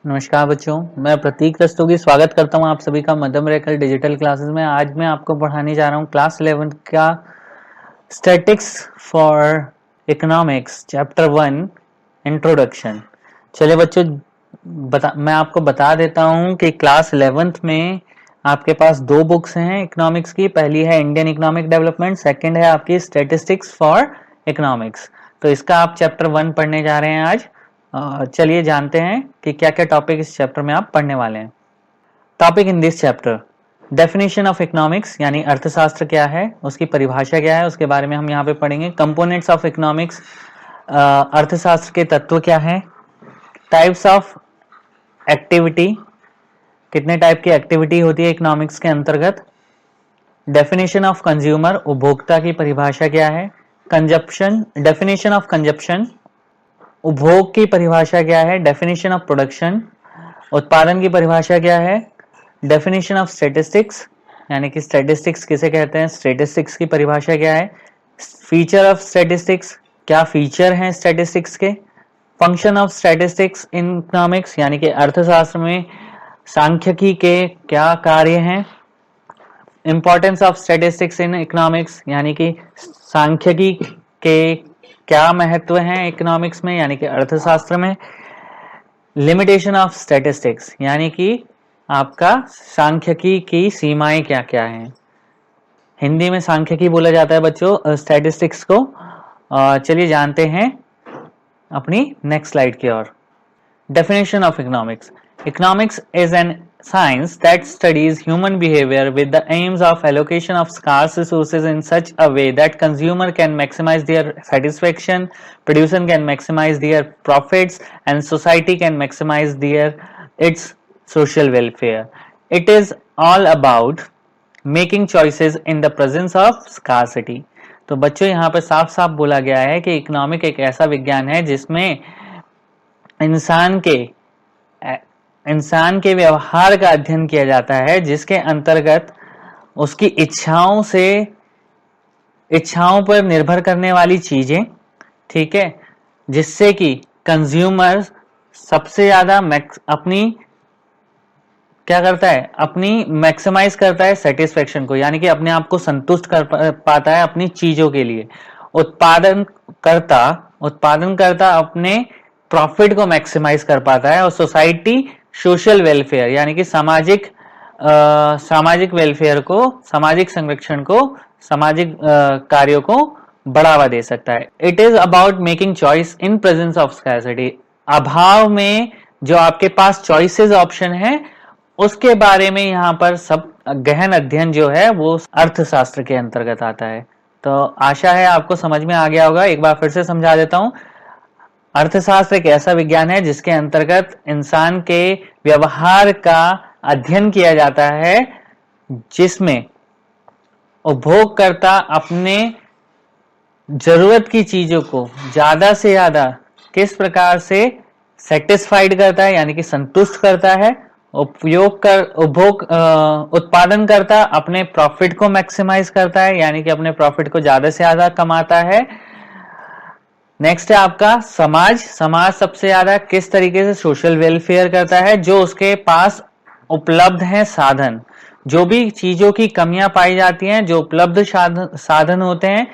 नमस्कार बच्चों, मैं प्रतीक रस्तोगी स्वागत करता हूं आप सभी का मध्यम रेखल डिजिटल क्लासेस में। आज मैं आपको पढ़ाने जा रहा हूं क्लास 11 का statics for economics chapter 1 introduction. चलिए बच्चों, मैं आपको बता देता हूं कि क्लास 11th में आपके पास दो बुक्स हैं इकोनॉमिक्स की। पहली है इंडियन इकोनॉमिक डेवलपमेंट, सेकंड है आपकी स्टैटिस्टिक्स फॉर इकोनॉमिक्स। तो इसका आप चैप्टर 1 पढ़ने जा रहे हैं आज। चलिए जानते हैं कि क्या क्या टॉपिक इस चैप्टर में आप पढ़ने वाले हैं। Topic in this chapter: definition of economics यानी अर्थशास्त्र क्या है, उसकी परिभाषा क्या है, उसके बारे में हम यहाँ पे पढ़ेंगे। कंपोनेंट्स ऑफ इकोनॉमिक्स, अर्थशास्त्र के तत्व क्या है। टाइप्स ऑफ एक्टिविटी, कितने टाइप की एक्टिविटी होती है इकोनॉमिक्स के अंतर्गत। डेफिनेशन ऑफ कंज्यूमर, उपभोक्ता की परिभाषा क्या है। कंजप्शन, डेफिनेशन ऑफ कंजप्शन, उपभोग की परिभाषा क्या है। डेफिनेशन ऑफ प्रोडक्शन, उत्पादन की परिभाषा क्या है। डेफिनेशन ऑफ स्टैटिस्टिक्स यानी कि स्टैटिस्टिक्स किसे कहते हैं, स्टैटिस्टिक्स की परिभाषा क्या है। फीचर ऑफ स्टैटिस्टिक्स, क्या फीचर हैं स्टैटिस्टिक्स के। Function of statistics in economics यानी कि अर्थशास्त्र में सांख्यिकी के क्या कार्य हैं। Importance of statistics in economics यानी कि सांख्यिकी के क्या महत्व है इकोनॉमिक्स में यानी कि अर्थशास्त्र में। लिमिटेशन ऑफ स्टैटिस्टिक्स यानी कि आपका सांख्यिकी की सीमाएं क्या क्या हैं। हिंदी में सांख्यिकी बोला जाता है बच्चों स्टैटिस्टिक्स को। चलिए जानते हैं अपनी नेक्स्ट स्लाइड की ओर। Definition of economics: economics is an science that studies human behavior with the aims of allocation of scarce resources in such a way that consumer can maximize their satisfaction, producer can maximize their profits, and society can maximize its social welfare. It is all about making choices in the presence of scarcity. तो बच्चों यहाँ पर साफ साफ बोला गया है कि इकोनॉमिक एक ऐसा विज्ञान है जिसमें इंसान के व्यवहार का अध्ययन किया जाता है, जिसके अंतर्गत उसकी इच्छाओं पर निर्भर करने वाली चीजें, ठीक है, जिससे कि कंज्यूमर सबसे ज्यादा अपनी क्या करता है, अपनी मैक्सिमाइज करता है सेटिस्फेक्शन को, यानी कि अपने आप को संतुष्ट कर पाता है अपनी चीजों के लिए। उत्पादन करता अपने प्रॉफिट को मैक्सिमाइज कर पाता है, और सोसाइटी सोशल वेलफेयर यानी कि सामाजिक वेलफेयर को, सामाजिक संरक्षण को, सामाजिक कार्यों को बढ़ावा दे सकता है। It is about making choice in presence of scarcity, अभाव में जो आपके पास चॉइसेस ऑप्शन है उसके बारे में यहाँ पर सब गहन अध्ययन जो है वो अर्थशास्त्र के अंतर्गत आता है। तो आशा है आपको समझ में आ गया होगा। एक बार फिर से समझा देता हूं। अर्थशास्त्र एक ऐसा विज्ञान है जिसके अंतर्गत इंसान के व्यवहार का अध्ययन किया जाता है, जिसमें उपभोगकर्ता अपने जरूरत की चीजों को ज्यादा से ज्यादा किस प्रकार से सेटिस्फाइड करता है यानी कि संतुष्ट करता है। उत्पादन करता अपने प्रॉफिट को मैक्सिमाइज करता है यानी कि अपने प्रॉफिट को ज्यादा से ज्यादा कमाता है। नेक्स्ट है आपका समाज सबसे ज्यादा किस तरीके से सोशल वेलफेयर करता है, जो उसके पास उपलब्ध है साधन, जो भी चीजों की कमियां पाई जाती हैं, जो उपलब्ध साधन होते हैं,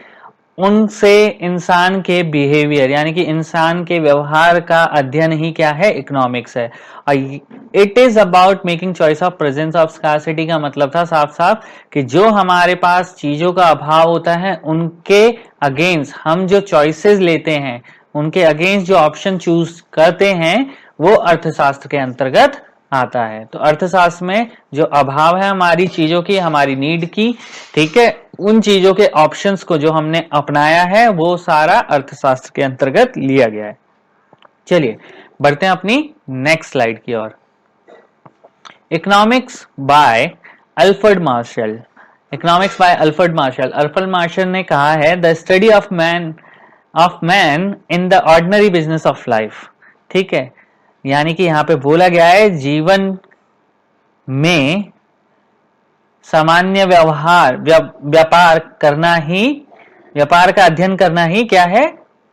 उनसे इंसान के बिहेवियर यानी कि इंसान के व्यवहार का अध्ययन ही क्या है, इकोनॉमिक्स है। और it is about making choice of presence of scarcity का मतलब था साफ साफ कि जो हमारे पास चीजों का अभाव होता है उनके अगेंस्ट हम जो चॉइसेस लेते हैं, उनके अगेंस्ट जो ऑप्शन चूज करते हैं, वो अर्थशास्त्र के अंतर्गत आता है। तो अर्थशास्त्र में जो अभाव है हमारी चीजों की, हमारी नीड की, ठीक है, उन चीजों के ऑप्शंस को जो हमने अपनाया है वो सारा अर्थशास्त्र के अंतर्गत लिया गया है। चलिए बढ़ते हैं अपनी नेक्स्ट स्लाइड की ओर। Economics by Alfred Marshall. Alfred Marshall ने कहा है the study of man in the ordinary business of life. ठीक है, यानी कि यहां पे बोला गया है जीवन में सामान्य व्यापार का अध्ययन करना ही क्या है,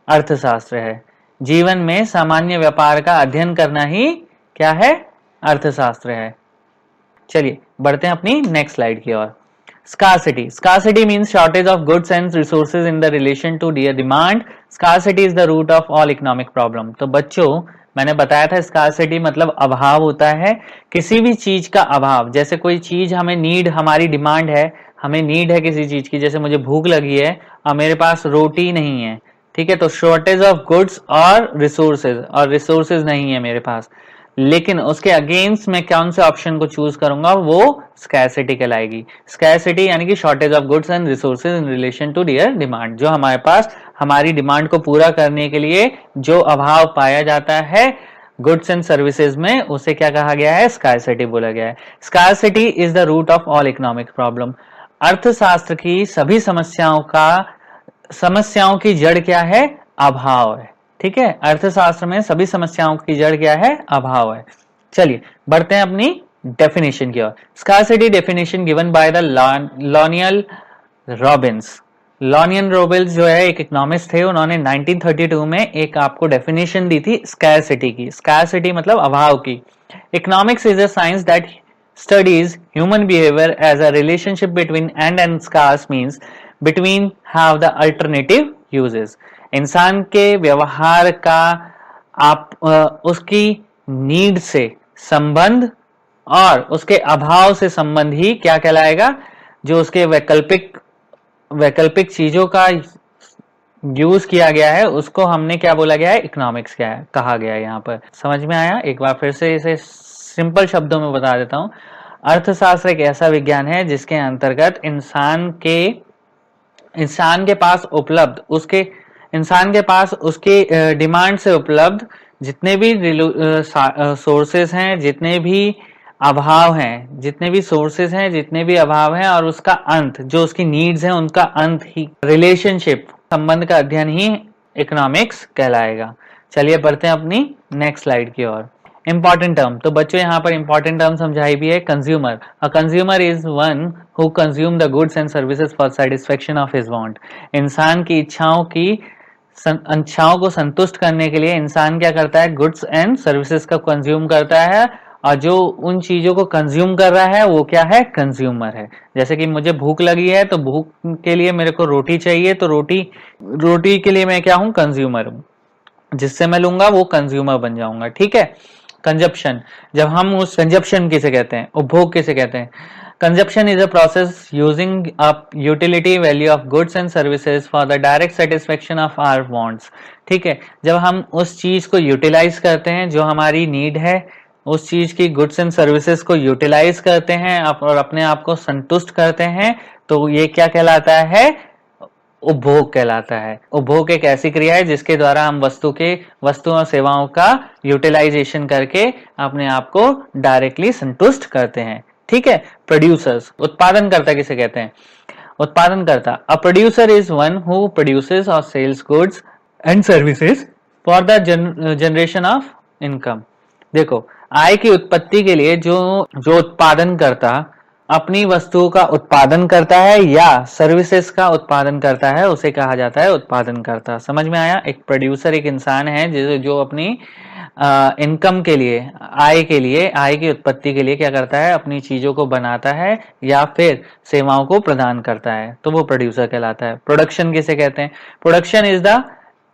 अर्थशास्त्र है। जीवन में सामान्य व्यापार का अध्ययन करना ही क्या है? अर्थशास्त्र है। चलिए बढ़ते हैं अपनी नेक्स्ट स्लाइड की ओर। Scarcity. Scarcity means shortage of goods and resources in the relation to their demand. Scarcity is the root of all economic problem. तो बच्चों मैंने बताया था scarcity मतलब अभाव होता है, किसी भी चीज का अभाव। जैसे कोई चीज हमें नीड, हमारी डिमांड है, हमें नीड है किसी चीज की, जैसे मुझे भूख लगी है और मेरे पास रोटी नहीं है, ठीक है, तो शॉर्टेज ऑफ गुड्स और रिसोर्सेज नहीं है मेरे पास, लेकिन उसके अगेंस्ट मैं कौन से ऑप्शन को चूज करूंगा, वो स्कैरसिटी कहलाएगी। स्कैरसिटी यानी कि shortage of goods and resources in relation to their demand, जो हमारे पास हमारी डिमांड को पूरा करने के लिए जो अभाव पाया जाता है गुड्स एंड सर्विसेज में, उसे क्या कहा गया है? स्कैरसिटी बोला गया है। Scarcity is the root of all economic problem. अर्थशास्त्र की सभी समस्याओं की जड़ क्या है? अभाव है। ठीक है, अर्थशास्त्र में सभी समस्याओं की जड़ क्या है? अभाव है। चलिए बढ़ते हैं अपनी डेफिनेशन की ओर। Scarcity definition given by the Lionel Robbins. Lionel Robbins जो है एक इकोनॉमिस्ट थे, उन्होंने 1932 में एक आपको डेफिनेशन दी थी स्कार्सिटी की। स्कार्सिटी मतलब अभाव की। Economics is a science that studies human behavior as a relationship between and scarce means between have the alternative uses. इंसान के व्यवहार का आप उसकी नीड से संबंध और उसके अभाव से संबंध ही क्या कहलाएगा? जो उसके वैकल्पिक चीजों का यूज किया गया है उसको हमने क्या बोला गया है? इकोनॉमिक्स क्या है कहा गया है। यहाँ पर समझ में आया? एक बार फिर से इसे सिंपल शब्दों में बता देता हूं। अर्थशास्त्र एक ऐसा विज्ञान है जिसके अंतर्गत इंसान के पास उसके डिमांड से उपलब्ध जितने भी सोर्सेस हैं, जितने भी अभाव हैं और उसका अंत जो उसकी नीड्स हैं उनका अंत ही रिलेशनशिप संबंध का अध्ययन ही इकोनॉमिक्स कहलाएगा। चलिए बढ़ते हैं अपनी नेक्स्ट स्लाइड की ओर। इंपॉर्टेंट टर्म, तो बच्चों यहाँ पर इंपॉर्टेंट टर्म समझाई भी है। Consumer, a consumer is one who consume the goods and services for satisfaction of his want. इंसान की इच्छाओं को संतुष्ट करने के लिए इंसान क्या करता है? गुड्स एंड सर्विसेज का कंज्यूम करता है, और जो उन चीजों को कंज्यूम कर रहा है वो क्या है? कंज्यूमर है। जैसे कि मुझे भूख लगी है तो भूख के लिए मेरे को रोटी चाहिए, तो रोटी के लिए मैं क्या हूं? कंज्यूमर हूं। जिससे मैं लूंगा वो कंज्यूमर बन जाऊंगा। ठीक है। कंजप्शन, जब हम उस कंजप्शन किसे कहते हैं? उपभोग किसे कहते हैं? Consumption is a process using up utility value of goods and services for the direct satisfaction of our wants. ठीक है, जब हम उस चीज को यूटिलाइज करते हैं जो हमारी नीड है, उस चीज की गुड्स एंड सर्विसेज को यूटिलाइज करते हैं और अपने आप को संतुष्ट करते हैं, तो ये क्या कहलाता है? उपभोग कहलाता है। उपभोग एक ऐसी क्रिया है जिसके द्वारा हम वस्तु और सेवाओं का यूटिलाइजेशन करके अपने आप को डायरेक्टली संतुष्ट करते हैं। ठीक है। प्रोड्यूसर्स, उत्पादनकर्ता किसे कहते हैं? उत्पादनकर्ता, a producer is one who produces और sells goods and services for the generation of income. देखो, आय की उत्पत्ति के लिए जो उत्पादनकर्ता अपनी वस्तुओं का उत्पादन करता है या सर्विसेज का उत्पादन करता है उसे कहा जाता है उत्पादनकर्ता। समझ में आया? एक प्रोड्यूसर एक इंसान है जो अपनी इनकम के लिए, आय की उत्पत्ति के लिए क्या करता है? अपनी चीजों को बनाता है या फिर सेवाओं को प्रदान करता है, तो वो प्रोड्यूसर कहलाता है। प्रोडक्शन किसे कहते हैं? Production is the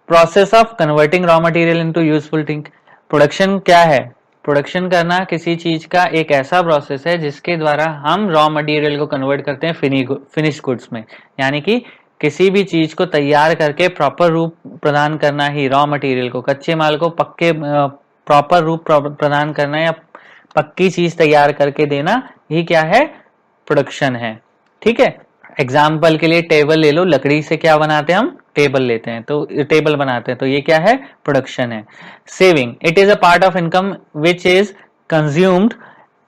process of converting raw material into useful thing. Production क्या है? प्रोडक्शन करना किसी चीज का एक ऐसा प्रोसेस है जिसके द्वारा हम रॉ मटेरियल को कन्वर्ट करते हैं फिनिश गुड्स में, यानी कि किसी भी चीज को तैयार करके प्रॉपर रूप प्रदान करना ही, रॉ मटेरियल को, कच्चे माल को प्रॉपर रूप प्रदान करना या पक्की चीज तैयार करके देना, ही क्या है? प्रोडक्शन है। ठीक है। एग्जाम्पल के लिए टेबल ले लो, लकड़ी से क्या बनाते हैं हम? टेबल लेते हैं, तो टेबल बनाते हैं, तो ये क्या है? प्रोडक्शन है। Saving, it is a part of income which is consumed,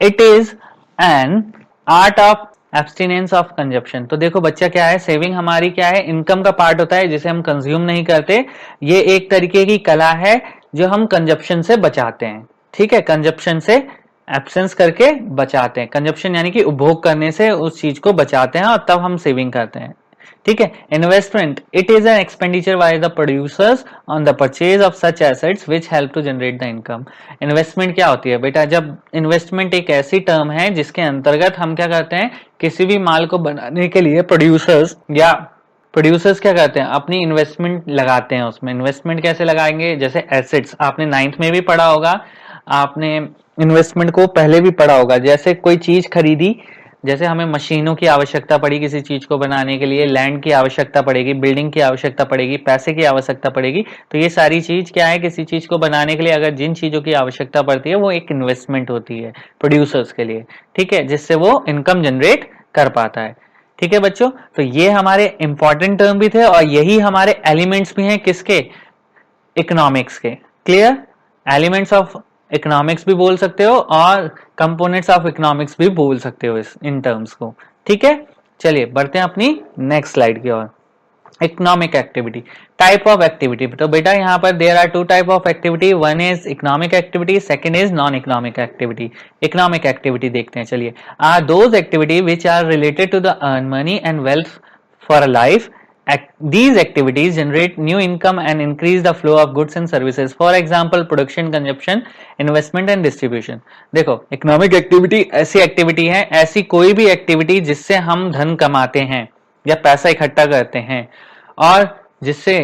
it is an art of abstinence of consumption. तो देखो बच्चा, क्या है? सेविंग हमारी क्या है? इनकम का पार्ट होता है जिसे हम कंज्यूम नहीं करते। ये एक तरीके की कला है जो हम कंजप्शन से बचाते हैं। ठीक है, कंजप्शन से एब्सेंस करके बचाते हैं। कंजप्शन यानी कि उपभोग करने से उस चीज को बचाते हैं और तब हम सेविंग करते हैं। ठीक है। Investment, it is an expenditure by the producers on the purchase of such assets which help to generate the income. Investment क्या होती है बेटा? जब इन्वेस्टमेंट एक ऐसी टर्म है जिसके अंतर्गत हम क्या करते हैं, किसी भी माल को बनाने के लिए प्रोड्यूसर्स क्या करते हैं, अपनी इन्वेस्टमेंट लगाते हैं उसमें। इन्वेस्टमेंट कैसे लगाएंगे? जैसे एसेट्स, आपने 9th में भी पढ़ा होगा, आपने इन्वेस्टमेंट को पहले भी पढ़ा होगा। जैसे कोई चीज खरीदी, जैसे हमें मशीनों की आवश्यकता पड़ी किसी चीज को बनाने के लिए, लैंड की आवश्यकता पड़ेगी, बिल्डिंग की आवश्यकता पड़ेगी, पैसे की आवश्यकता पड़ेगी, तो ये सारी चीज क्या है, किसी चीज को बनाने के लिए अगर जिन चीजों की आवश्यकता पड़ती है वो एक इन्वेस्टमेंट होती है प्रोड्यूसर्स के लिए, ठीक है, जिससे वो इनकम जनरेट कर पाता है। ठीक है बच्चों, तो ये हमारे इंपॉर्टेंट टर्म भी थे और यही हमारे एलिमेंट्स भी हैं किसके, इकोनॉमिक्स के। क्लियर? एलिमेंट्स ऑफ इकोनॉमिक्स भी बोल सकते हो और कंपोनेंट्स ऑफ इकोनॉमिक्स भी बोल सकते हो इन टर्म्स को। ठीक है, चलिए बढ़ते हैं अपनी नेक्स्ट स्लाइड की ओर। Economic activity, type of activity. तो बेटा यहाँ पर there are two type of activity, one is economic activity, second is non economic activity. Economic activity देखते हैं, चलिए। Are those activity which are related to the earn money and wealth for a life. These activities generate new income and increase the flow of goods and services. For example, production, consumption, investment and distribution. देखो, economic activity ऐसी activity है, ऐसी कोई भी activity जिससे हम धन कमाते हैं या पैसा इकट्ठा करते हैं और जिससे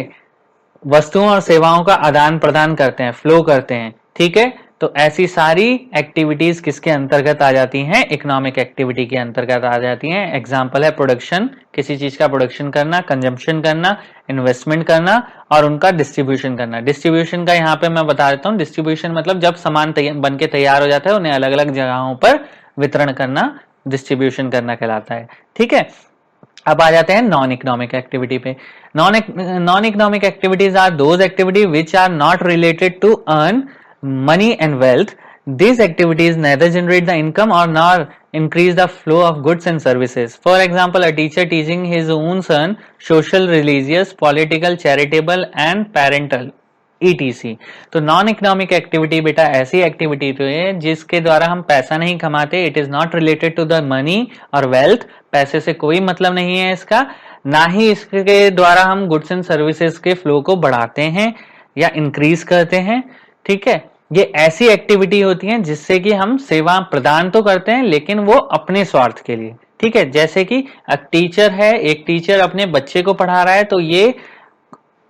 वस्तुओं और सेवाओं का आदान प्रदान करते हैं, फ्लो करते हैं। ठीक है, तो ऐसी सारी एक्टिविटीज किसके अंतर्गत आ जाती हैं, इकोनॉमिक एक्टिविटी के अंतर्गत आ जाती हैं। एग्जांपल है प्रोडक्शन, किसी चीज का प्रोडक्शन करना, कंजम्पशन करना, इन्वेस्टमेंट करना और उनका डिस्ट्रीब्यूशन करना। डिस्ट्रीब्यूशन का यहाँ पे मैं बता देता हूँ, डिस्ट्रीब्यूशन मतलब जब सामान बन के तैयार हो जाता है उन्हें अलग अलग जगहों पर वितरण करना डिस्ट्रीब्यूशन करना कहलाता है। ठीक है, अब आ जाते हैं नॉन इकोनॉमिक एक्टिविटी पे। Non economic activities are those activity which are not related to earn money and wealth. These activities neither generate the income or nor increase the flow of goods and services. For example, a teacher teaching his own son social, religious, political, charitable and parental etc. तो non economic activity बेटा ऐसी activity तो है जिसके द्वारा हम पैसा नहीं कमाते, it is not related to the money और वेल्थ, पैसे से कोई मतलब नहीं है इसका, ना ही इसके द्वारा हम गुड्स एंड सर्विसेज के फ्लो को बढ़ाते हैं या इंक्रीज करते हैं। ठीक है, ये ऐसी एक्टिविटी होती हैं जिससे कि हम सेवा प्रदान तो करते हैं लेकिन वो अपने स्वार्थ के लिए। ठीक है, जैसे कि एक टीचर है, एक टीचर अपने बच्चे को पढ़ा रहा है, तो ये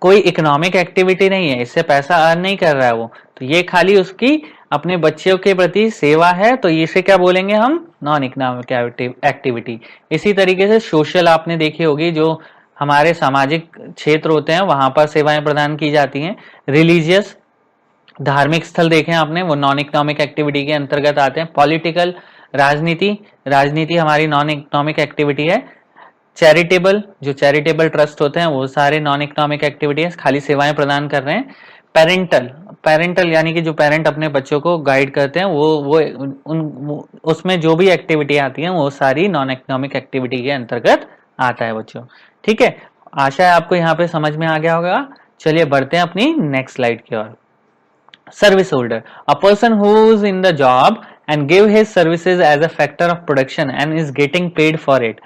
कोई इकोनॉमिक एक्टिविटी नहीं है, इससे पैसा अर्न नहीं कर रहा है वो, तो ये खाली उसकी अपने बच्चों के प्रति सेवा है, तो इसे क्या बोलेंगे हम, नॉन इकोनॉमिक एक्टिविटी। इसी तरीके से सोशल आपने देखी होगी, जो हमारे सामाजिक क्षेत्र होते हैं वहां पर सेवाएं प्रदान की जाती हैं। रिलीजियस, धार्मिक स्थल देखें आपने, वो नॉन इकोनॉमिक एक्टिविटी के अंतर्गत आते हैं। पॉलिटिकल, राजनीति हमारी नॉन इकोनॉमिक एक्टिविटी है। चैरिटेबल, जो चैरिटेबल ट्रस्ट होते हैं वो सारे नॉन इकोनॉमिक एक्टिविटी है, खाली सेवाएं प्रदान कर रहे हैं। पेरेंटल यानी कि जो पेरेंट अपने बच्चों को गाइड करते हैं, वो उसमें जो भी एक्टिविटी आती है वो सारी नॉन इकोनॉमिक एक्टिविटी के अंतर्गत आता है बच्चों। ठीक है, आशा है आपको यहाँ पे समझ में आ गया होगा। चलिए बढ़ते हैं अपनी नेक्स्ट स्लाइड की ओर। Service holder, a person who is in the job and give his services as a factor of production and is getting paid for it,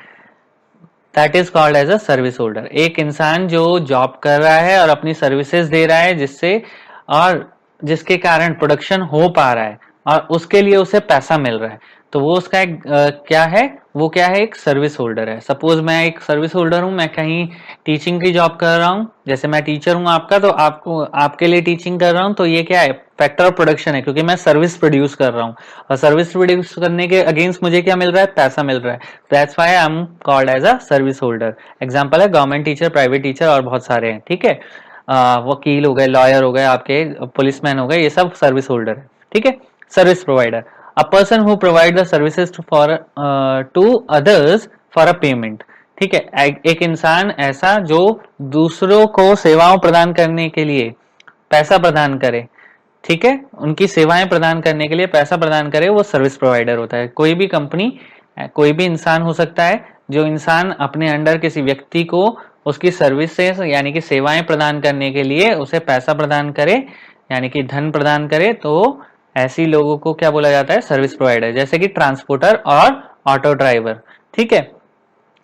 that is called as a service holder. एक इंसान जो job कर रहा है और अपनी services दे रहा है जिससे और जिसके कारण प्रोडक्शन हो पा रहा है और उसके लिए उसे पैसा मिल रहा है, तो वो उसका एक क्या है, वो क्या है, एक सर्विस होल्डर है। सपोज मैं एक सर्विस होल्डर हूं, मैं कहीं टीचिंग की जॉब कर रहा हूं, जैसे मैं टीचर हूं आपका, तो आपको आपके लिए टीचिंग कर रहा हूं, तो ये क्या है, फैक्टर ऑफ प्रोडक्शन है, क्योंकि मैं सर्विस प्रोड्यूस कर रहा हूं और सर्विस प्रोड्यूस करने के अगेंस्ट मुझे क्या मिल रहा है, पैसा मिल रहा है। That's why I am called as a service holder. Example है गवर्नमेंट टीचर, प्राइवेट टीचर और बहुत सारे हैं। ठीक है, वकील हो गए, लॉयर हो गए, आपके पुलिसमैन हो गए, ये सब सर्विस होल्डर है। ठीक है, service provider, a person who provide the services to others for a payment. ठीक है, एक इंसान ऐसा जो दूसरों को सेवाओं प्रदान करने के लिए पैसा प्रदान करे, ठीक है, उनकी सेवाएं प्रदान करने के लिए पैसा प्रदान करे, वो सर्विस प्रोवाइडर होता है। कोई भी कंपनी, कोई भी इंसान हो सकता है, जो इंसान अपने अंडर किसी व्यक्ति को उसकी सर्विसेज यानी कि सेवाएं प्रदान करने के लिए उसे पैसा प्रदान करे यानी कि धन प्रदान करे, तो ऐसी लोगों को क्या बोला जाता है, सर्विस प्रोवाइडर। जैसे कि ट्रांसपोर्टर और ऑटो ड्राइवर। ठीक है,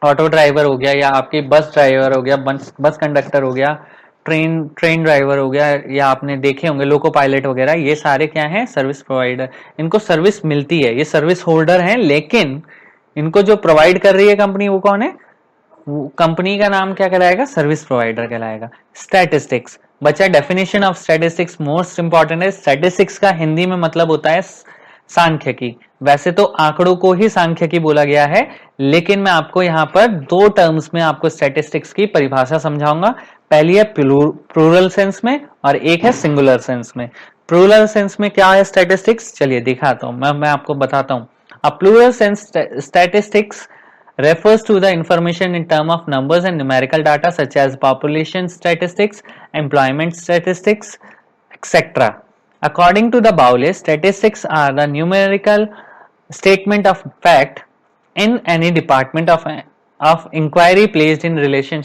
ऑटो ड्राइवर हो गया, या आपकी बस ड्राइवर हो गया, बस कंडक्टर हो गया, ट्रेन ड्राइवर हो गया, या आपने देखे होंगे लोको पायलट वगैरह, ये सारे क्या हैं, सर्विस प्रोवाइडर। इनको सर्विस मिलती है, ये सर्विस होल्डर हैं, लेकिन इनको जो प्रोवाइड कर रही है कंपनी वो कौन है, कंपनी का नाम क्या कहलाएगा, सर्विस प्रोवाइडर कहलाएगा। स्टैटिस्टिक्स, बच्चा definition of statistics most important है। स्टैटिस्टिक्स का हिंदी में मतलब होता है सांख्यिकी। वैसे तो आंकड़ों को ही सांख्यिकी बोला गया है, लेकिन मैं आपको यहाँ पर दो टर्म्स में आपको स्टैटिस्टिक्स की परिभाषा समझाऊंगा। पहली है प्लूरल सेंस में और एक है सिंगुलर सेंस में। प्लूरल सेंस में क्या है स्टैटिस्टिक्स, चलिए दिखाता हूं, मैं आपको बताता हूं। A plural sense statistics refers to the information in terms of numbers and numerical data such as population statistics, employment statistics, etc. According to the Bowley, statistics are the numerical statement of fact in any department of inquiry placed in relation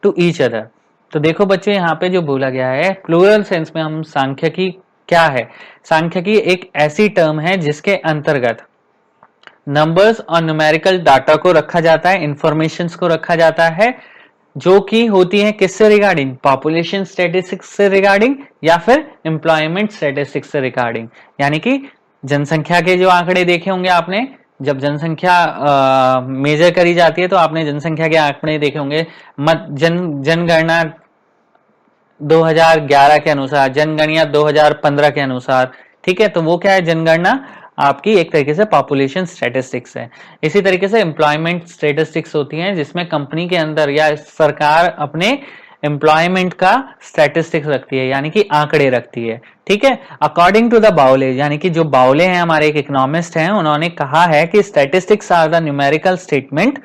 to each other. तो देखो बच्चों यहाँ पे जो बोला गया है plural sense में, हम सांख्यिकी क्या है, सांख्यिकी एक ऐसी टर्म है जिसके अंतर्गत नंबर्स और न्यूमेरिकल डाटा को रखा जाता है, इंफॉर्मेशंस को रखा जाता है, जो कि होती है किससे रिगार्डिंग, पॉपुलेशन स्टैटिस्टिक्स से रिगार्डिंग या फिर एम्प्लॉयमेंट स्टैटिस्टिक्स से रिगार्डिंग। यानी कि जनसंख्या के जो आंकड़े देखे होंगे आपने, जब जनसंख्या मेजर करी जाती है तो आपने जनसंख्या के आंकड़े देखे होंगे, जनगणना 2011 के अनुसार, जनगणना 2015 के अनुसार, ठीक है, तो वो क्या है, जनगणना आपकी एक तरीके से पॉपुलेशन स्टैटिस्टिक्स है। इसी तरीके से एम्प्लॉयमेंट स्टैटिस्टिक्स होती हैं जिसमें कंपनी के अंदर या सरकार अपने एम्प्लॉयमेंट का स्टैटिस्टिक्स रखती है, यानी कि आंकड़े रखती है, ठीक है। अकॉर्डिंग टू द बाउले, यानी कि जो बाउले हैं हमारे एक इकोनॉमिस्ट हैं, उन्होंने कहा है कि statistics are the numerical statement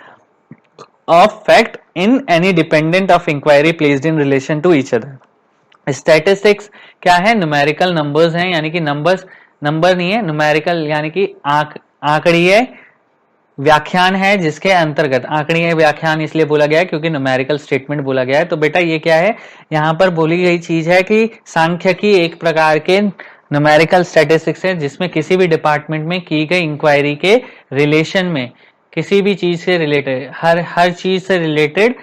of fact in any dependent of inquiry placed in relation to each other. Statistics क्या है, न्यूमेरिकल नंबर्स हैं, यानी कि नंबर नहीं है, न्यूमेरिकल यानी कि आंकड़ीय व्याख्यान है, जिसके अंतर्गत आंकड़ीय व्याख्यान इसलिए बोला गया है क्योंकि न्यूमेरिकल स्टेटमेंट बोला गया है। तो बेटा ये क्या है, यहाँ पर बोली गई चीज है कि सांख्यिकी एक प्रकार के न्यूमेरिकल स्टैटिस्टिक्स है जिसमें किसी भी डिपार्टमेंट में की गई इंक्वायरी के रिलेशन में किसी भी चीज से रिलेटेड, हर चीज से रिलेटेड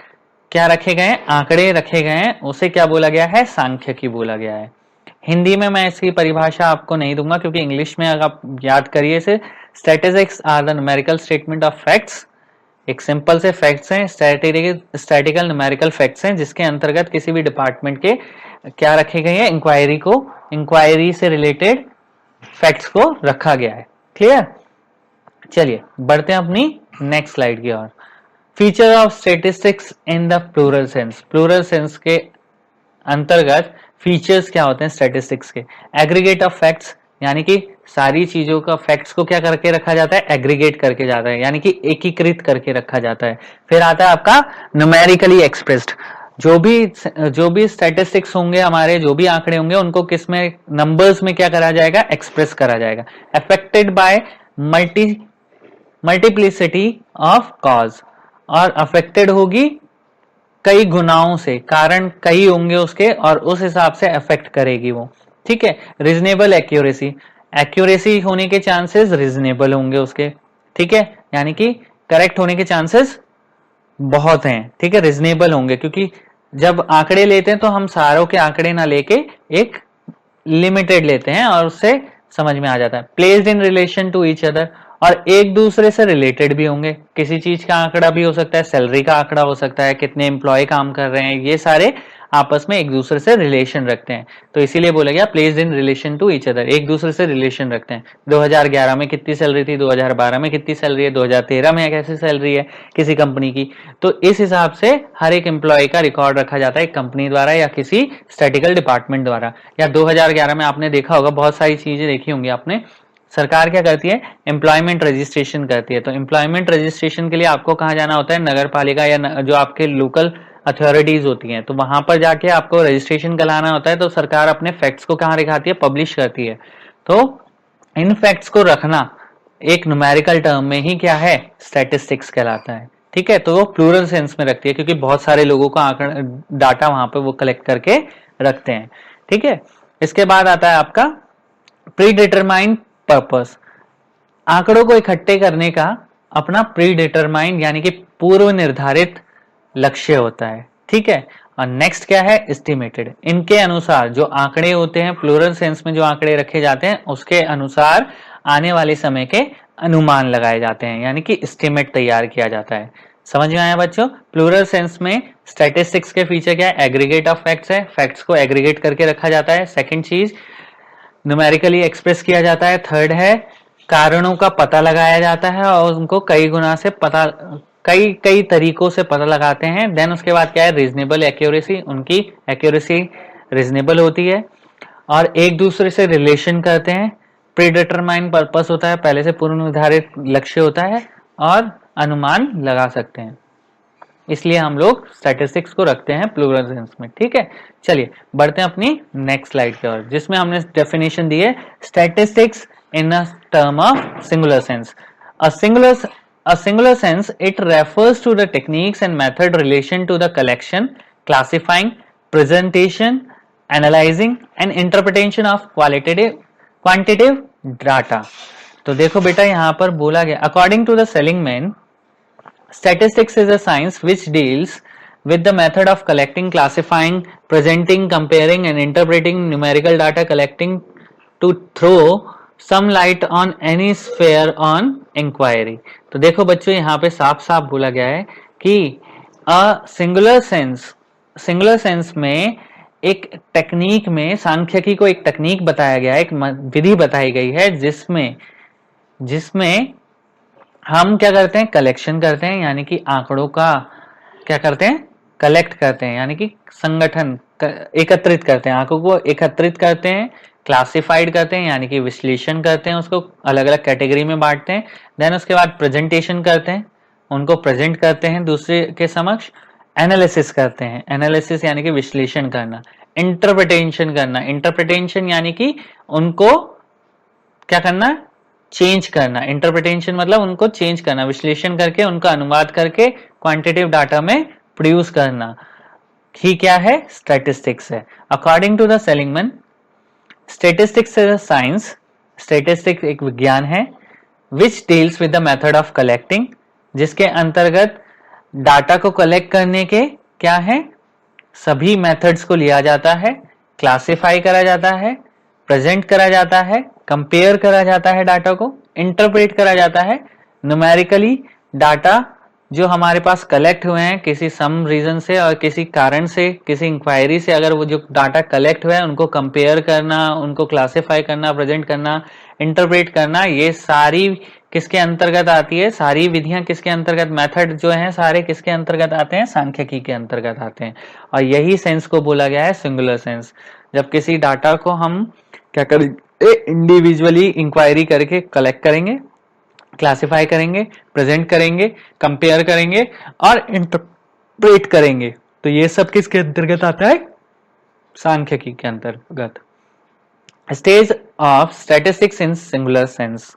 क्या रखे गए हैं, आंकड़े रखे गए हैं, उसे क्या बोला गया है, सांख्यिकी बोला गया है। हिंदी में मैं इसकी परिभाषा आपको नहीं दूंगा क्योंकि इंग्लिश में अगर आप याद करिए इसे, statistics are the numerical statement of facts, एक सिंपल से फैक्ट्स हैं, स्टैटिकल न्यूमेरिकल फैक्ट्स हैं जिसके अंतर्गत किसी भी डिपार्टमेंट के क्या रखे गए हैं, इंक्वायरी से रिलेटेड फैक्ट्स को रखा गया है। क्लियर, चलिए बढ़ते हैं अपनी नेक्स्ट स्लाइड की ओर। Feature of statistics in the plural sense, plural sense के अंतर्गत फीचर्स क्या होते हैं स्टैटिस्टिक्स के, एग्रीगेट ऑफ फैक्ट्स, यानी कि सारी चीजों का फैक्ट्स को क्या करके रखा जाता है, एग्रीगेट करके जाता है, यानी कि एकीकृत करके रखा जाता है। फिर आता है आपका न्यूमेरिकली एक्सप्रेस्ड, जो भी स्टैटिस्टिक्स होंगे हमारे, जो भी आंकड़े होंगे उनको किस में, नंबर्स में क्या करा जाएगा, एक्सप्रेस करा जाएगा। Affected by multiplicity of cause, और अफेक्टेड होगी कई गुनाओं से, कारण कई होंगे उसके और उस हिसाब से अफेक्ट करेगी वो, ठीक है। रीजनेबल एक्यूरेसी होने के चांसेस रीजनेबल होंगे उसके, ठीक है, यानी कि करेक्ट होने के चांसेस बहुत हैं, ठीक है, रीजनेबल होंगे, क्योंकि जब आंकड़े लेते हैं तो हम सारों के आंकड़े ना लेके एक लिमिटेड लेते हैं और उससे समझ में आ जाता है। Placed in relation to each other, और एक दूसरे से रिलेटेड भी होंगे, किसी चीज का आंकड़ा भी हो सकता है, सैलरी का आंकड़ा हो सकता है, कितने एम्प्लॉय काम कर रहे हैं, ये सारे आपस में एक दूसरे से रिलेशन रखते हैं, तो इसीलिए बोला गया placed in relation to each other, एक दूसरे से रिलेशन रखते हैं। 2011 में कितनी सैलरी थी, 2012 में कितनी सैलरी है, 2013 में कैसी सैलरी है किसी कंपनी की, तो इस हिसाब से हर एक एम्प्लॉय का रिकॉर्ड रखा जाता है कंपनी द्वारा या किसी स्टैटिकल डिपार्टमेंट द्वारा। या 2011 में आपने देखा होगा, बहुत सारी चीजें देखी होंगी आपने, सरकार क्या करती है, एम्प्लॉयमेंट रजिस्ट्रेशन करती है। तो एम्प्लॉयमेंट रजिस्ट्रेशन के लिए आपको कहाँ जाना होता है, नगर पालिका या जो आपके लोकल अथॉरिटीज होती हैं, तो वहां पर जाके आपको रजिस्ट्रेशन कराना होता है। तो सरकार अपने फैक्ट्स को कहाँ दिखाती है, पब्लिश करती है। तो इन फैक्ट्स को रखना एक न्यूमेरिकल टर्म में ही क्या है, स्टैटिस्टिक्स कहलाता है, ठीक है। तो वो प्लूरल सेंस में रखती है क्योंकि बहुत सारे लोगों का डाटा वहां पर वो कलेक्ट करके रखते हैं, ठीक है। इसके बाद आता है आपका प्री डिटरमाइंड पर्पस, आंकड़ों को इकट्ठे करने का अपना प्री डिटरमाइंड यानी कि पूर्व निर्धारित लक्ष्य होता है, ठीक है। और नेक्स्ट क्या है, एस्टिमेटेड। इनके अनुसार जो आंकड़े होते हैं, प्लूरल सेंस में जो आंकड़े रखे जाते हैं उसके अनुसार आने वाले समय के अनुमान लगाए जाते हैं, यानी कि एस्टिमेट तैयार किया जाता है। समझ में आया बच्चों? प्लूरल सेंस में स्टैटिस्टिक्स के फीचर क्या है, एग्रीगेट ऑफ फैक्ट्स है, फैक्ट्स को एग्रीगेट करके रखा जाता है। सेकंड चीज न्यूमेरिकली एक्सप्रेस किया जाता है। थर्ड है कारणों का पता लगाया जाता है और उनको कई गुना से पता, कई कई तरीकों से पता लगाते हैं। देन उसके बाद क्या है, रीजनेबल एक्यूरेसी, उनकी एक्यूरेसी रीजनेबल होती है और एक दूसरे से रिलेशन करते हैं। प्रीडिटरमाइंड पर्पस होता है, पहले से पूर्व निर्धारित लक्ष्य होता है और अनुमान लगा सकते हैं, इसलिए हम लोग स्टैटिस्टिक्स को रखते हैं प्लूरल सेंस में, ठीक है। चलिए बढ़ते हैं अपनी नेक्स्ट स्लाइड की ओर, जिसमें हमने डेफिनेशन दी है statistics in a term of singular sense. A singular sense, it refers to the techniques and method relation to the collection, classifying, presentation, analyzing and interpretation of quantitative data। तो देखो बेटा यहाँ पर बोला गया, according to the Seligman, statistics is a science which deals with the method of collecting, classifying, presenting, comparing and interpreting numerical data, collecting to throw some light on any sphere on inquiry. तो देखो बच्चों यहाँ पे साफ साफ बोला गया है कि सिंगुलर सेंस में एक टेक्निक में, सांख्यिकी को एक टेक्निक बताया गया है, एक विधि बताई गई है जिसमें हम क्या करते हैं, कलेक्शन करते हैं, यानी कि आंकड़ों का क्या करते हैं, कलेक्ट करते हैं, यानी कि संगठन एकत्रित करते हैं, आंकड़ों को एकत्रित करते हैं, क्लासिफाइड करते हैं यानी कि विश्लेषण करते हैं, उसको अलग अलग कैटेगरी में बांटते हैं। देन उसके बाद प्रेजेंटेशन करते हैं, उनको प्रेजेंट करते हैं दूसरे के समक्ष। एनालिसिस करते हैं, एनालिसिस यानी कि विश्लेषण करना। इंटरप्रिटेशन करना, इंटरप्रिटेशन यानी कि उनको क्या करना, चेंज करना। इंटरप्रिटेशन मतलब उनको चेंज करना, विश्लेषण करके उनका अनुवाद करके क्वांटिटेटिव डाटा में प्रोड्यूस करना ही क्या है, स्टैटिस्टिक्स है। According to the Seligman, statistics is a science, statistics एक विज्ञान है, which deals with the method of collecting, जिसके अंतर्गत डाटा को कलेक्ट करने के क्या है, सभी मेथड्स को लिया जाता है, क्लासिफाई करा जाता है, प्रेजेंट करा जाता है, कंपेयर करा जाता है डाटा को, इंटरप्रेट करा जाता है। न्यूमेरिकली डाटा जो हमारे पास कलेक्ट हुए हैं किसी सम रीजन से और किसी कारण से, किसी इंक्वायरी से, अगर वो जो डाटा कलेक्ट हुआ है उनको कंपेयर करना, उनको क्लासिफाई करना, प्रेजेंट करना, इंटरप्रेट करना, ये सारी किसके अंतर्गत आती है, सारी विधियां किसके अंतर्गत, मेथड जो हैं सारे किसके अंतर्गत आते हैं, सांख्यिकी के अंतर्गत आते हैं। और यही सेंस को बोला गया है सिंगुलर सेंस। जब किसी डाटा को हम क्या करेंगे, इंडिविजुअली इंक्वायरी करके कलेक्ट करेंगे, क्लासिफाई करेंगे, प्रेजेंट करेंगे, कंपेयर करेंगे और इंटरप्रेट करेंगे, तो ये सब किसके अंतर्गत आता है, सांख्यिकी के अंतर्गत। Stage of statistics in singular sense.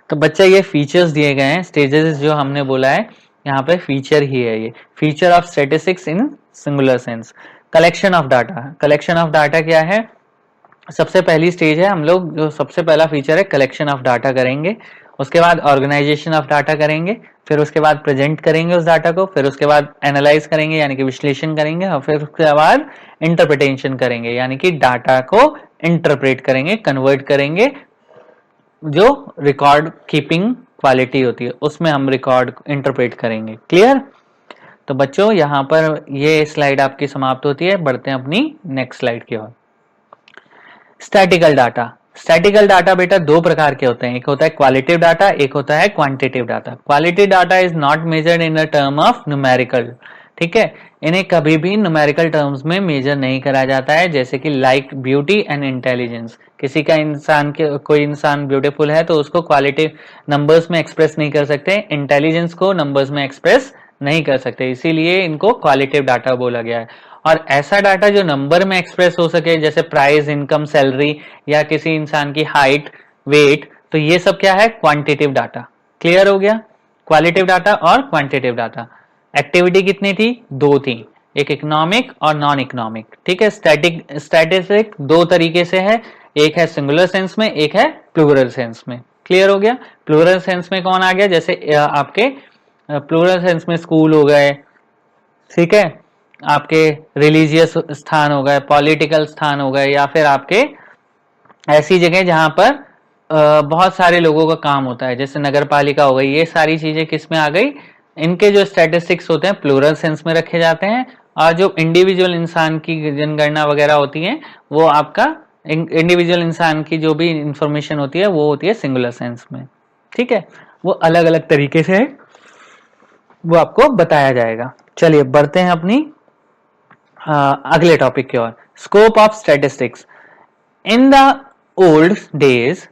तो बच्चा ये फीचर्स दिए गए हैं, स्टेजेस जो हमने बोला है यहाँ पे फीचर ही है, ये feature of statistics in singular sense. Collection of data, collection of data क्या है, सबसे पहली स्टेज है, हम लोग जो सबसे पहला फीचर है कलेक्शन ऑफ डाटा करेंगे, उसके बाद ऑर्गेनाइजेशन ऑफ डाटा करेंगे, फिर उसके बाद प्रेजेंट करेंगे उस डाटा को, फिर उसके बाद एनालाइज करेंगे यानी कि विश्लेषण करेंगे, और फिर उसके बाद इंटरप्रिटेशन करेंगे यानी कि डाटा को इंटरप्रेट करेंगे, कन्वर्ट करेंगे। जो रिकॉर्ड कीपिंग क्वालिटी होती है उसमें हम रिकॉर्ड इंटरप्रेट करेंगे। क्लियर? तो बच्चों यहाँ पर ये स्लाइड आपकी समाप्त होती है, बढ़ते हैं अपनी नेक्स्ट स्लाइड की ओर। Statical data. स्टैटिकल डाटा बेटा दो प्रकार के होते हैं, एक होता है क्वालिटेटिव डाटा, एक होता है quantitative data. Qualitative data is not measured in a term of numerical, ठीक है, इन्हें कभी भी न्यूमेरिकल टर्म्स में मेजर नहीं करा जाता है, जैसे कि लाइक ब्यूटी एंड इंटेलिजेंस। किसी का कोई इंसान ब्यूटीफुल है तो उसको क्वालिटेटिव नंबर्स में एक्सप्रेस नहीं कर सकते, इंटेलिजेंस को नंबर्स में एक्सप्रेस नहीं कर सकते, इसीलिए इनको क्वालिटेटिव डाटा बोला गया है। और ऐसा डाटा जो नंबर में एक्सप्रेस हो सके, जैसे प्राइस, इनकम, सैलरी या किसी इंसान की हाइट, वेट, तो ये सब क्या है, क्वांटिटेटिव डाटा। क्लियर हो गया? क्वालिटेटिव डाटा और क्वांटिटेटिव डाटा। एक्टिविटी कितनी थी? दो थी, एक इकोनॉमिक और नॉन इकोनॉमिक, ठीक है। स्टैटिस्टिक दो तरीके से है, एक है सिंगुलर सेंस में, एक है प्लूरल सेंस में। क्लियर हो गया। प्लूरल सेंस में कौन आ गया, जैसे आपके प्लूरल सेंस में स्कूल हो गए, ठीक है, आपके रिलीजियस स्थान हो गए, पॉलिटिकल स्थान हो गए, या फिर आपके ऐसी जगह जहां पर बहुत सारे लोगों का काम होता है, जैसे नगर पालिका हो गई। ये सारी चीजें किस में आ गई, इनके जो स्टैटिस्टिक्स होते हैं प्लूरल सेंस में रखे जाते हैं, और जो इंडिविजुअल इंसान की जनगणना वगैरह होती है वो आपका इंडिविजुअल इंसान की जो भी इंफॉर्मेशन होती है वो होती है सिंगुलर सेंस में, ठीक है। वो अलग अलग तरीके से वो आपको बताया जाएगा। चलिए बढ़ते हैं अपनी अगले टॉपिक की ओर, scope of statistics. In the old days,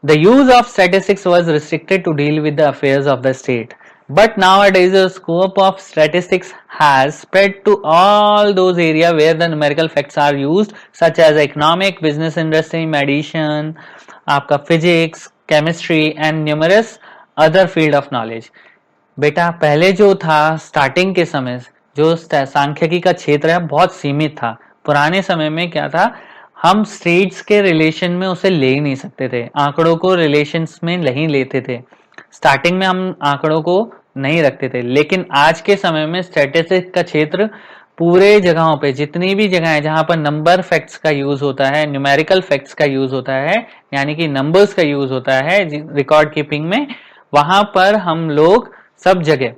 the use of statistics was restricted to deal with the affairs of the state. But nowadays, the scope of statistics has spread to all those areas where the numerical facts are used, such as economic, business, industry, medicine, आपका physics, chemistry, and numerous other field of knowledge. बेटा पहले जो था starting के समय जो सांख्यिकी का क्षेत्र है बहुत सीमित था। पुराने समय में क्या था, हम स्टेट्स के रिलेशन में उसे ले ही नहीं सकते थे, आंकड़ों को रिलेशंस में नहीं लेते थे, स्टार्टिंग में हम आंकड़ों को नहीं रखते थे। लेकिन आज के समय में स्टैटिस्टिक्स का क्षेत्र पूरे जगहों पे, जितनी भी जगह है जहां पर नंबर फैक्ट्स का यूज होता है, न्यूमेरिकल फैक्ट्स का यूज होता है, यानी कि नंबर्स का यूज होता है रिकॉर्ड कीपिंग में, वहां पर हम लोग सब जगह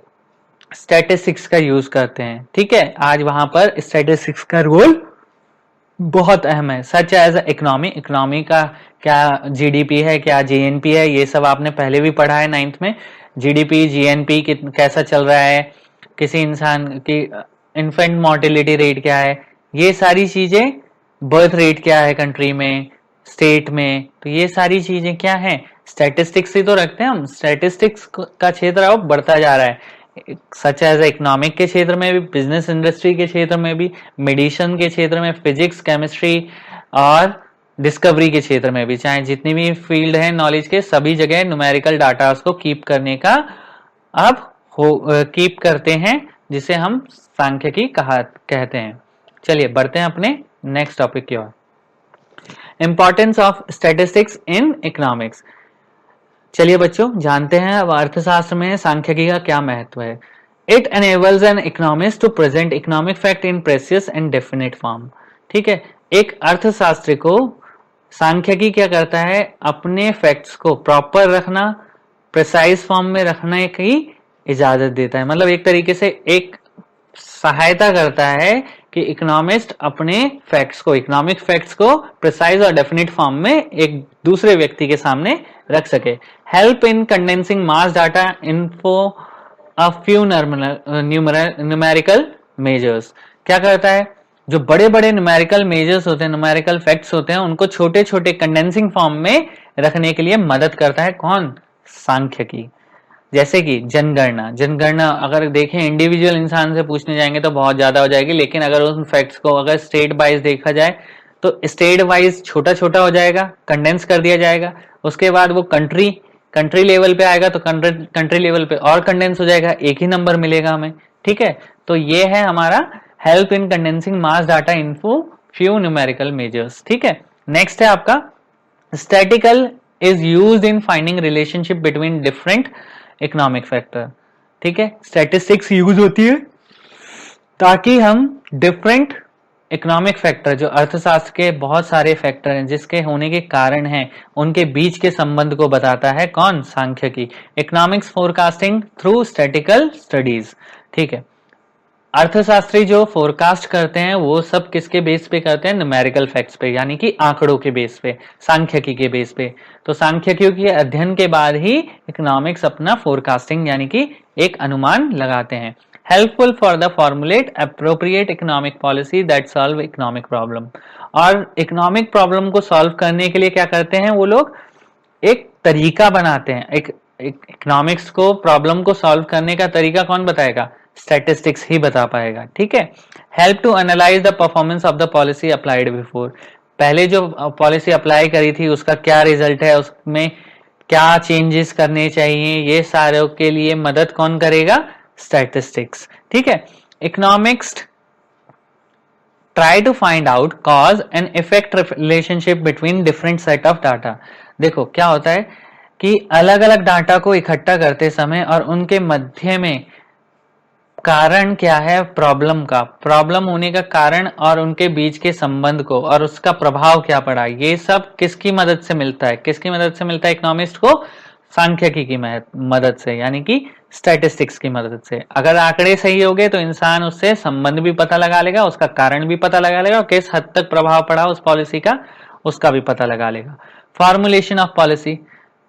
स्टैटिस्टिक्स का यूज करते हैं, ठीक है। आज वहां पर स्टैटिस्टिक्स का रोल बहुत अहम है। सच एज इकोनॉमी का क्या जीडीपी है, क्या जीएनपी है, ये सब आपने पहले भी पढ़ा है 9th में। जीडीपी, जीएनपी कैसा चल रहा है, किसी इंसान की इन्फेंट मोर्टेलिटी रेट क्या है, ये सारी चीजें, बर्थ रेट क्या है कंट्री में, स्टेट में, तो ये सारी चीजें क्या है, स्टैटिस्टिक्स ही तो रखते हैं हम। स्टैटिस्टिक्स का क्षेत्र अब बढ़ता जा रहा है, सच एज इकोनॉमिक के क्षेत्र में भी, बिजनेस इंडस्ट्री के क्षेत्र में भी, मेडिसिन के क्षेत्र में, फिजिक्स, केमिस्ट्री और डिस्कवरी के क्षेत्र में भी, चाहे जितनी भी फील्ड है नॉलेज के, सभी जगह न्यूमेरिकल डाटा को कीप करने का अब कीप करते हैं, जिसे हम सांख्यिकी कहते हैं। चलिए बढ़ते हैं अपने नेक्स्ट टॉपिक की ओर, importance of statistics in economics. चलिए बच्चों जानते हैं अब अर्थशास्त्र में सांख्यिकी का क्या महत्व है। It enables an economist to present economic fact in precise and definite form, ठीक है। एक अर्थशास्त्री को सांख्यिकी क्या करता है, अपने फैक्ट्स को प्रॉपर रखना, प्रिसाइज फॉर्म में रखने की इजाजत देता है। मतलब एक तरीके से एक सहायता करता है कि इकोनॉमिस्ट अपने फैक्ट्स को, इकोनॉमिक फैक्ट्स को प्रिसाइज और डेफिनेट फॉर्म में एक दूसरे व्यक्ति के सामने रख सके। Help in condensing mass data info a few numerical measures, क्या करता है, जो बड़े बड़े न्यूमेरिकल मेजर्स होते हैं, न्यूमेरिकल फैक्ट्स होते हैं, उनको छोटे छोटे कंडेंसिंग फॉर्म में रखने के लिए मदद करता है। कौन, सांख्यिकी। जैसे कि जनगणना अगर देखें इंडिविजुअल इंसान से पूछने जाएंगे तो बहुत ज्यादा हो जाएगी, लेकिन अगर उन फैक्ट्स को अगर स्टेट वाइज देखा जाए तो स्टेट वाइज छोटा छोटा हो जाएगा, कंडेंस कर दिया जाएगा। उसके बाद वो कंट्री लेवल पे आएगा तो कंट्री लेवल पे और कंडेंस हो जाएगा, एक ही नंबर मिलेगा हमें, ठीक है। तो ये है हमारा help in condensing mass data info few numerical measures, ठीक है। नेक्स्ट है आपका statistical is used in finding relationship between different economic factor, ठीक है। स्टैटिस्टिक्स यूज होती है ताकि हम डिफरेंट इकोनॉमिक फैक्टर, जो अर्थशास्त्र के बहुत सारे फैक्टर हैं जिसके होने के कारण हैं, उनके बीच के संबंध को बताता है कौन, सांख्यिकी। Economics forecasting through statistical studies, ठीक है। अर्थशास्त्री जो फोरकास्ट करते हैं वो सब किसके बेस पे करते हैं, न्यूमेरिकल फैक्ट्स पे, यानी कि आंकड़ों के बेस पे, सांख्यिकी के बेस पे। तो सांख्यिकी के अध्ययन के बाद ही इकोनॉमिक्स अपना फोरकास्टिंग यानी कि एक अनुमान लगाते हैं। Helpful for the formulate appropriate economic policy that solve economic problem, और इकोनॉमिक प्रॉब्लम को सॉल्व करने के लिए क्या करते हैं वो लोग, एक तरीका बनाते हैं। एक इकोनॉमिक्स को प्रॉब्लम को सॉल्व करने का तरीका कौन बताएगा, स्टैटिस्टिक्स ही बता पाएगा, ठीक है। Help to analyse the performance of the policy applied before, पहले जो पॉलिसी अप्लाई करी थी उसका क्या रिजल्ट है, उसमें क्या चेंजेस करने चाहिए, ये सारों के लिए मदद कौन करेगा, स्टैटिस्टिक्स, ठीक है। Economics try to find out cause and effect relationship between different set of data. देखो क्या होता है कि अलग अलग डाटा को इकट्ठा करते समय और उनके मध्य में कारण क्या है प्रॉब्लम का, प्रॉब्लम होने का कारण और उनके बीच के संबंध को और उसका प्रभाव क्या पड़ा, ये सब किसकी मदद से मिलता है, किसकी मदद से मिलता है इकोनॉमिस्ट को? सांख्यिकी की मदद से, यानी कि स्टैटिस्टिक्स की मदद से। अगर आंकड़े सही हो गए तो इंसान उससे संबंध भी पता लगा लेगा, उसका कारण भी पता लगा लेगा और किस हद तक प्रभाव पड़ा उस पॉलिसी का उसका भी पता लगा लेगा। फॉर्मुलेशन ऑफ पॉलिसी,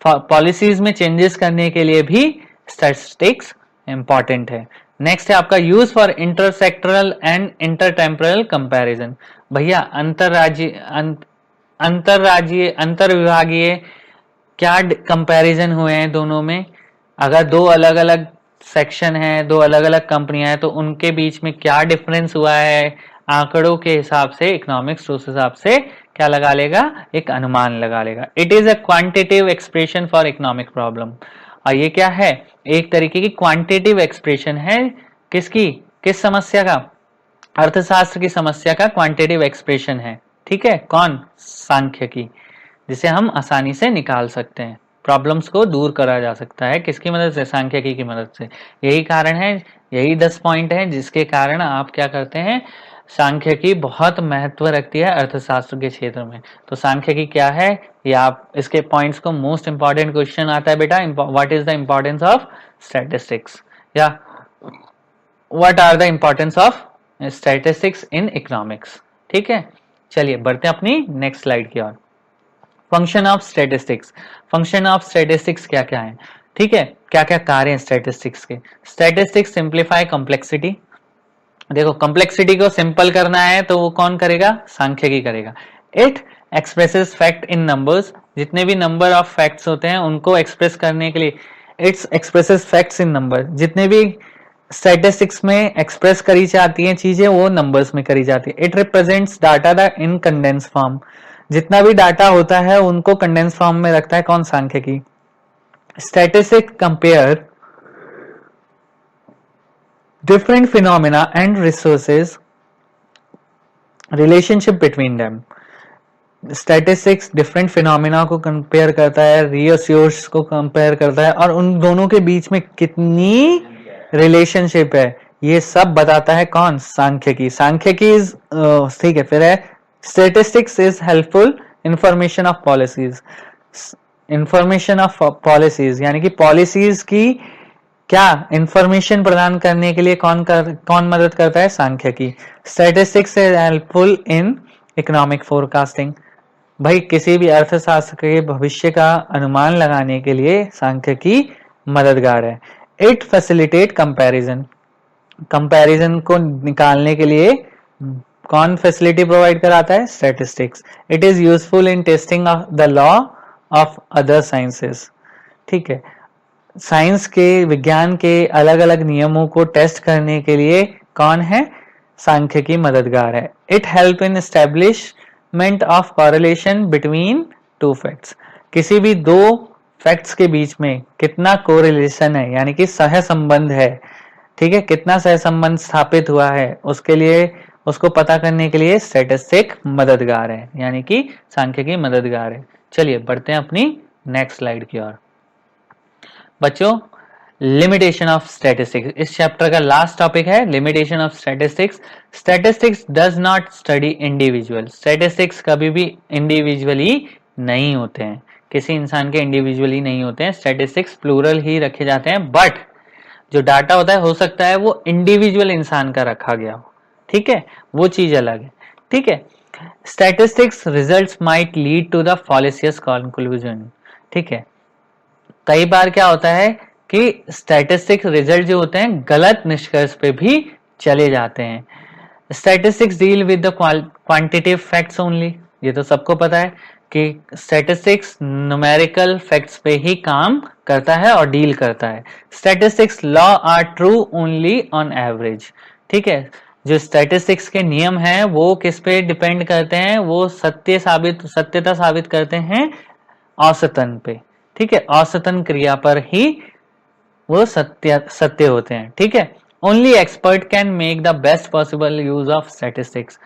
पॉलिसीज में चेंजेस करने के लिए भी स्टैटिस्टिक्स इंपॉर्टेंट है। नेक्स्ट है आपका यूज फॉर इंटरसेक्टरल एंड इंटरटेम्पोरल कंपैरिजन। भैया अंतरराज्यीय अंतरविभागीय क्या कंपैरिजन हुए हैं दोनों में, अगर दो अलग अलग सेक्शन है, दो अलग अलग कंपनियां हैं, तो उनके बीच में क्या डिफरेंस हुआ है, आंकड़ों के हिसाब से इकोनॉमिक्स उस हिसाब से क्या लगा लेगा, एक अनुमान लगा लेगा। It is a quantitative expression for economic problem. और ये क्या है, एक तरीके की क्वांटिटेटिव एक्सप्रेशन है, किसकी, किस समस्या का, अर्थशास्त्र की समस्या का क्वांटिटेटिव एक्सप्रेशन है। ठीक है, कौन, सांख्यिकी, जिसे हम आसानी से निकाल सकते हैं, प्रॉब्लम्स को दूर करा जा सकता है, किसकी मदद से, सांख्यिकी की मदद से। यही कारण है, यही 10 पॉइंट है जिसके कारण आप क्या करते हैं, सांख्यिकी बहुत महत्व रखती है अर्थशास्त्र के क्षेत्र में। तो सांख्यिकी क्या है, ये आप इसके पॉइंट्स को, मोस्ट इंपॉर्टेंट क्वेश्चन आता है बेटा, what is the importance of statistics, या what are the importance of statistics in economics. ठीक है, चलिए बढ़ते हैं अपनी नेक्स्ट स्लाइड की ओर। Function of statistics, function of statistics क्या क्या है, ठीक है, क्या क्या कार्य हैं स्टैटिस्टिक्स के। स्टैटिस्टिक्स सिंप्लीफाई कॉम्प्लेक्सिटी, देखो कॉम्प्लेक्सिटी को सिंपल करना है तो वो कौन करेगा, सांख्यिकी करेगा। It expresses fact in numbers, जितने भी नंबर ऑफ फैक्ट्स होते हैं उनको एक्सप्रेस करने के लिए it's expresses facts in number, जितने भी स्टैटिस्टिक्स में एक्सप्रेस करी जाती हैं चीजें वो नंबर्स में करी जाती है। It represents data the in condense form, जितना भी डाटा होता है उनको कंडेंस फॉर्म में रखता है कौन, सांख्यिकी। Statistics compare different phenomena and resources, relationship between them. Statistics different phenomena को कंपेयर करता है, resources को कंपेयर करता है और उन दोनों के बीच में कितनी रिलेशनशिप है ये सब बताता है कौन, सांख्यिकी। सांख्यिकी इज ठीक है, फिर है statistics is helpful information of policies, information of policies यानी कि पॉलिसीज की क्या इंफॉर्मेशन प्रदान करने के लिए कौन मदद करता है, सांख्यिकी। Statistics is helpful in economic forecasting, भाई किसी भी अर्थशास्त्र के भविष्य का अनुमान लगाने के लिए सांख्यिकी मददगार है। इट फैसिलिटेट कंपैरिजन, कंपैरिजन को निकालने के लिए कौन फैसिलिटी प्रोवाइड कराता है, statistics. It is useful in testing of the law of other sciences, ठीक है, साइंस के, विज्ञान के अलग अलग नियमों को टेस्ट करने के लिए कौन है, सांख्यिकी मददगार है। It help in establishment of correlation between two facts, किसी भी दो फैक्ट्स के बीच में कितना कोरिलेशन है यानी कि सहसंबंध है, ठीक है, कितना सहसंबंध स्थापित हुआ है, उसके लिए उसको पता करने के लिए स्टैटिस्टिक मददगार है, यानी कि सांख्यिकी मददगार है। चलिए बढ़ते हैं अपनी नेक्स्ट स्लाइड की ओर। बच्चों लिमिटेशन ऑफ स्टैटिस्टिक्स, इस चैप्टर का लास्ट टॉपिक है limitation of statistics. Statistics does not study individual, statistics कभी भी इंडिविजुअली नहीं होते हैं, किसी इंसान के इंडिविजुअली नहीं होते हैं, स्टैटिस्टिक्स प्लूरल ही रखे जाते हैं, बट जो डाटा होता है हो सकता है वो इंडिविजुअल इंसान का रखा गया हो, ठीक है, वो चीज अलग है, ठीक है। Statistics results might lead to the fallacious conclusion, ठीक है, कई बार क्या होता है कि स्टैटिस्टिक्स रिजल्ट जो होते हैं गलत निष्कर्ष पे भी चले जाते हैं। Statistics deal with the quantitative facts only, ये तो सबको पता है कि स्टैटिस्टिक्स न्यूमेरिकल फैक्ट्स पे ही काम करता है और डील करता है। Statistics law are true only on average, ठीक है, जो स्टैटिस्टिक्स के नियम हैं वो किस पे डिपेंड करते हैं, वो सत्यता साबित करते हैं औसतन पे, ठीक है, औसतन क्रिया पर ही वो सत्य होते हैं, ठीक है। Only expert can make the best possible use of statistics,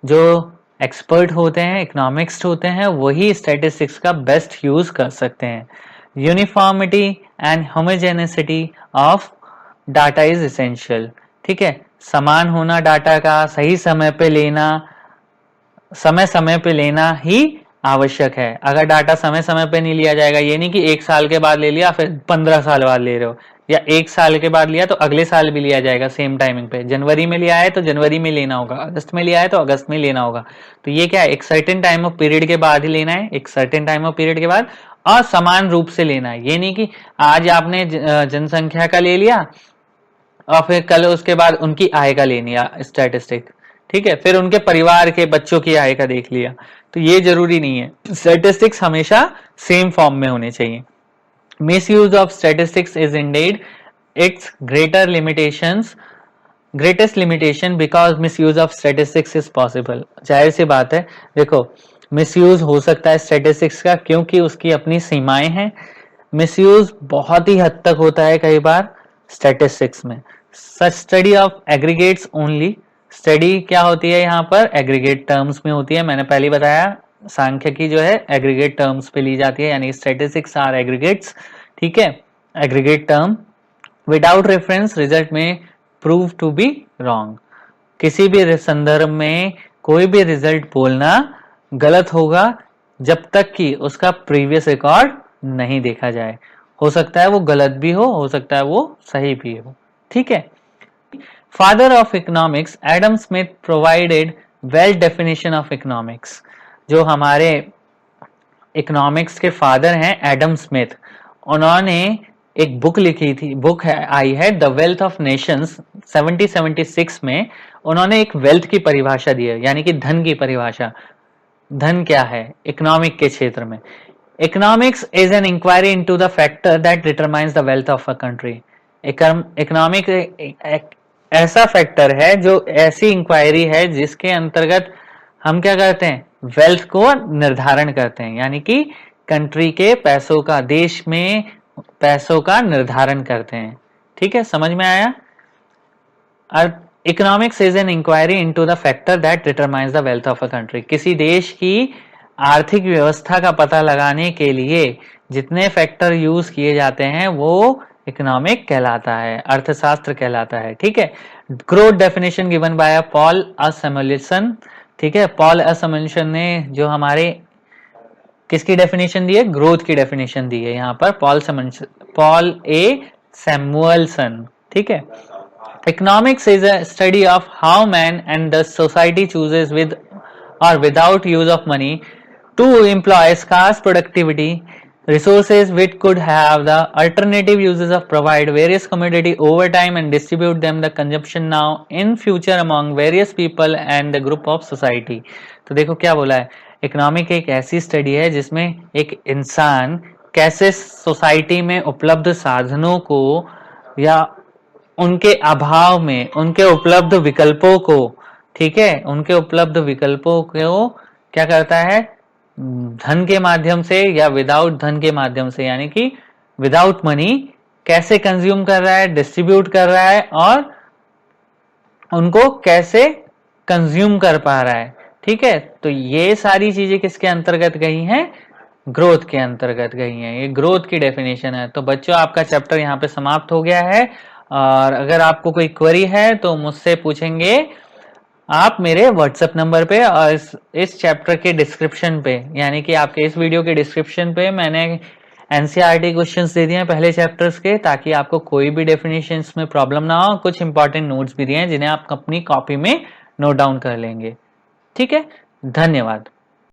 जो एक्सपर्ट होते हैं, इकोनॉमिक्स होते हैं, वही स्टैटिस्टिक्स का बेस्ट यूज कर सकते हैं। Uniformity and homogeneity of data is essential. ठीक है, समान होना डाटा का, सही समय पे लेना, समय समय पे लेना ही आवश्यक है। अगर डाटा समय समय पे नहीं लिया जाएगा, ये नहीं कि 1 साल के बाद ले लिया फिर 15 साल बाद ले रहे हो, या 1 साल के बाद लिया तो अगले साल भी लिया जाएगा सेम टाइमिंग पे। जनवरी में लिया है तो जनवरी में लेना होगा, अगस्त में लिया है तो अगस्त में लेना होगा। तो ये क्या है, एक सर्टेन टाइम ऑफ पीरियड के बाद ही लेना है, एक सर्टेन टाइम ऑफ पीरियड के बाद, और समान रूप से लेना है। ये नहीं कि आज आपने जनसंख्या का ले लिया और फिर कल उसके बाद उनकी आय का ले लिया स्टैटिस्टिक, ठीक है, फिर उनके परिवार के बच्चों की आय का देख लिया, तो ये जरूरी नहीं है। स्टैटिस्टिक्स हमेशा सेम फॉर्म में होने चाहिए। Misuse of statistics is ended it's greatest limitation because misuse of statistics is possible. जाहिर सी बात है, देखो मिसयूज हो सकता है स्टैटिस्टिक्स का क्योंकि उसकी अपनी सीमाएं हैं। मिसयूज बहुत ही हद तक होता है कई बार स्टैटिस्टिक्स में। Such study of aggregates only, study क्या होती है यहाँ पर, एग्रीगेट टर्म्स में होती है। मैंने पहले बताया सांख्यिकी जो है एग्रीगेट टर्म्स पे ली जाती है, यानी स्टैटिस्टिक्स आर एग्रीगेट्स। ठीक है, aggregate term without reference result में प्रूव टू बी रॉन्ग। किसी भी संदर्भ में कोई भी रिजल्ट बोलना गलत होगा जब तक कि उसका प्रीवियस रिकॉर्ड नहीं देखा जाए। हो सकता है वो गलत भी हो सकता है वो सही भी हो। ठीक है, father of economics Adam Smith provided well definition of economics. जो हमारे इकोनॉमिक्स के फादर हैं एडम स्मिथ, उन्होंने एक बुक लिखी थी, बुक है आई है द वेल्थ ऑफ नेशंस 1776 में। उन्होंने एक वेल्थ की परिभाषा दी है, यानी कि धन की परिभाषा। धन क्या है इकोनॉमिक के क्षेत्र में? Economics is an inquiry into the factor that determines the wealth of a country. Economic एक ऐसा फैक्टर है जो ऐसी इंक्वायरी है जिसके अंतर्गत हम क्या करते हैं, वेल्थ को निर्धारण करते हैं, यानी कि कंट्री के पैसों का, देश में पैसों का निर्धारण करते हैं। ठीक है, समझ में आया? Economics is an inquiry into the factor that determines the wealth of a country. किसी देश की आर्थिक व्यवस्था का पता लगाने के लिए जितने फैक्टर यूज किए जाते हैं वो इकोनॉमिक कहलाता है, अर्थशास्त्र कहलाता है। ठीक है, growth definition given by Paul A Samuelson. ठीक है, पॉल असैमुएल्सन ने जो हमारे किसकी डेफिनेशन दी है, ग्रोथ की डेफिनेशन दी है यहाँ पर पॉल ए सैमुएल्सन। ठीक है, economics is a study of how man and the society chooses with और without use of money to employ scarce productivity resources which could have the alternative uses of provide various commodity over time and distribute them the consumption now in future among various people and the group of society। तो देखो क्या बोला है, economic एक ऐसी study है जिसमें एक इंसान कैसे सोसाइटी में उपलब्ध साधनों को या उनके अभाव में उनके उपलब्ध विकल्पों को, ठीक है, उनके उपलब्ध विकल्पों को क्या करता है, धन के माध्यम से या विदाउट धन के माध्यम से, यानी कि विदाउट मनी कैसे कंज्यूम कर रहा है, डिस्ट्रीब्यूट कर रहा है और उनको कैसे कंज्यूम कर पा रहा है। ठीक है, तो ये सारी चीजें किसके अंतर्गत गई हैं, ग्रोथ के अंतर्गत गई हैं। ये ग्रोथ की डेफिनेशन है। तो बच्चों आपका चैप्टर यहाँ पे समाप्त हो गया है, और अगर आपको कोई क्वेरी है तो मुझसे पूछेंगे आप मेरे व्हाट्सएप नंबर पे, और इस चैप्टर के डिस्क्रिप्शन पे, यानी कि आपके इस वीडियो के डिस्क्रिप्शन पे मैंने एनसीईआरटी क्वेश्चंस दे दिए हैं पहले चैप्टर्स के, ताकि आपको कोई भी डेफिनेशंस में प्रॉब्लम ना हो। कुछ इंपॉर्टेंट नोट्स भी दिए हैं जिन्हें आप अपनी कॉपी में नोट डाउन कर लेंगे। ठीक है, धन्यवाद।